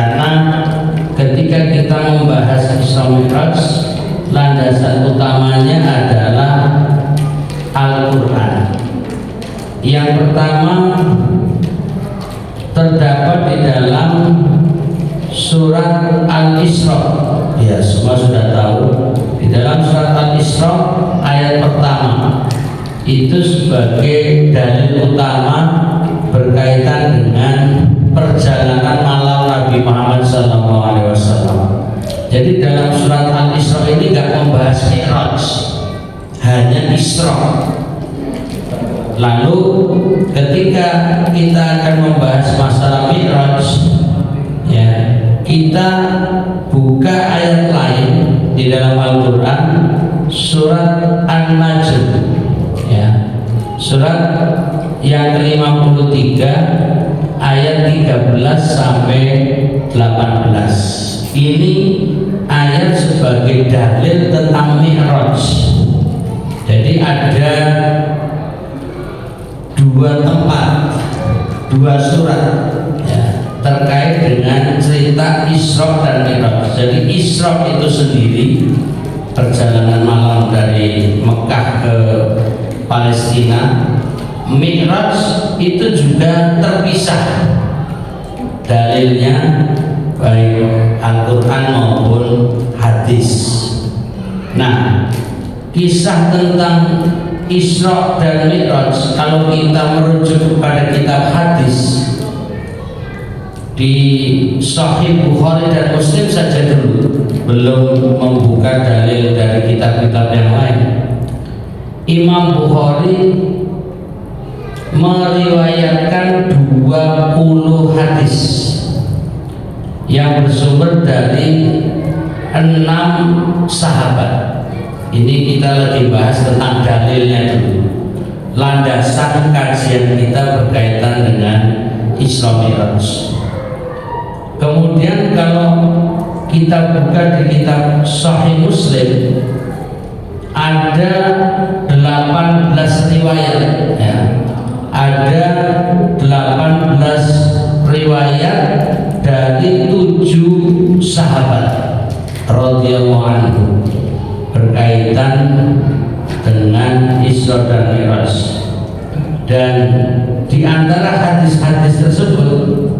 Karena ketika kita membahas Isra Mi'raj, landasan utamanya adalah Al-Quran. Yang pertama terdapat di dalam surat Al-Isra. Ya, semua sudah tahu. Di dalam surat Al-Isra ayat pertama itu sebagai dalil utama berkaitan dengan perjalanan malam Nabi Muhammad SAW. Jadi dalam surat Al-Isra ini nggak membahas Mi'raj, hanya Isra. Lalu ketika kita akan membahas masalah Mi'raj, ya, kita buka ayat lain di dalam Al-Quran, surat An-Najm, ya, surat yang ke-53 ayat 13 sampai 18. Ini ayat sebagai dalil tentang Mi'raj. Jadi ada dua tempat, dua surat, ya, terkait dengan cerita Isra dan Mi'raj. Jadi Isra itu sendiri perjalanan malam dari Mekah ke Palestina. Mi'raj itu juga terpisah dalilnya, baik Al-Quran maupun hadis. Nah, kisah tentang Isra dan Mi'raj kalau kita merujuk kepada kitab hadis di Sahih Bukhari dan Muslim saja dulu, belum membuka dalil dari kitab-kitab yang lain. Imam Bukhari meriwayatkan 20 hadis yang bersumber dari 6 sahabat. Ini kita lagi bahas tentang dalilnya dulu, landasan kajian kita berkaitan dengan Isra Mi'raj. Kemudian kalau kita buka di kitab Sahih Muslim, ada 18 riwayat, ya. Ada 18 riwayat dari 7 sahabat radhiyallahu anhu berkaitan dengan Isra dan Mi'raj. Dan di antara hadis-hadis tersebut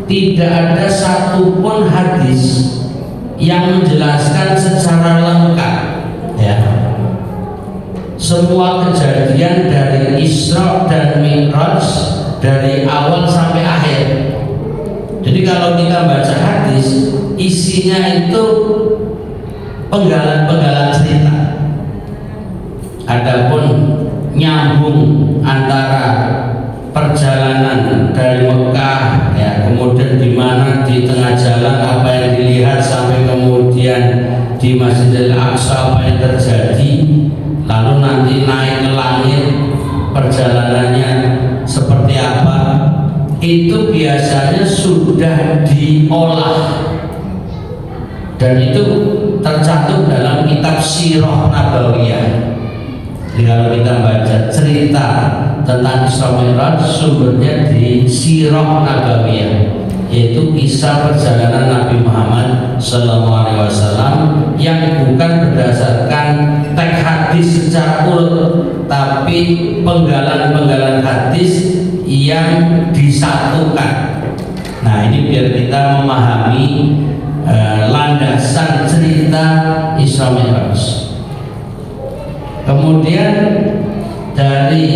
tidak ada satupun hadis yang menjelaskan secara lengkap, ya, semua kejadian dari Isra dan Mi'raj dari awal sampai akhir. Jadi kalau kita baca hadis, isinya itu penggalan-penggalan cerita. Adapun nyambung antara perjalanan dari Mekah, ya, kemudian di mana di tengah jalan apa yang dilihat, sampai kemudian di Masjidil Aqsa apa yang terjadi, lalu nanti naik ke langit perjalanannya seperti apa, itu biasanya sudah diolah dan itu tercantum dalam kitab Sirah Nabawiyah. Jadi kalau kita baca cerita tentang Isra Mi'raj, sumbernya di Sirah Nabawiyah, yaitu kisah perjalanan Nabi Muhammad SAW yang bukan berdasarkan teks hadis secara urut, tapi penggalan-penggalan hadis yang disatukan. Nah, ini biar kita memahami landasan cerita Isra Mi'raj. Kemudian dari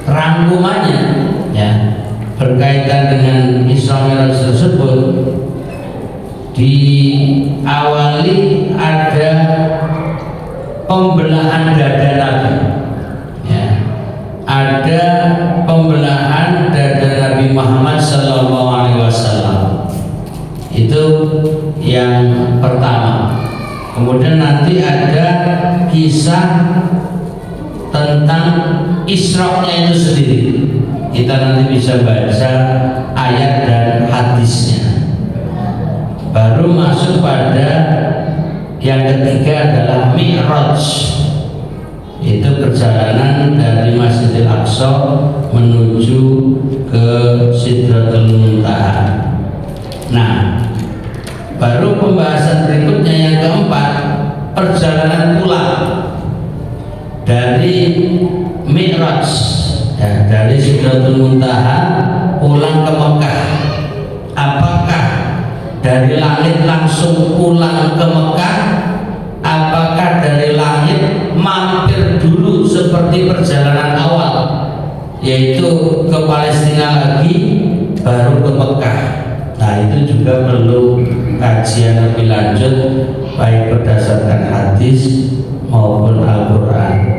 rangkumannya, ya, berkaitan dengan Isra Mi'raj tersebut diawali ada pembelahan dada Nabi, ya, ada pembelahan dada Nabi Muhammad SAW. Itu yang pertama. Kemudian nanti ada kisah tentang Isra-nya itu sendiri. Kita nanti bisa baca ayat dan hadisnya. Baru masuk pada yang ketiga adalah Mi'raj, itu perjalanan dari Masjidil Aqsa menuju ke Sidratul Muntaha. Nah, baru pembahasan berikutnya yang keempat, perjalanan pulang dari Mi'raj, ya, dari Sidratul Muntaha pulang ke Mekah. Apakah dari langit langsung pulang ke Mekah? Apakah dari langit mampir dulu seperti perjalanan awal, yaitu ke Palestina lagi baru ke Mekah? Nah, itu juga perlu kajian lebih lanjut baik berdasarkan hadis maupun Al-Quran.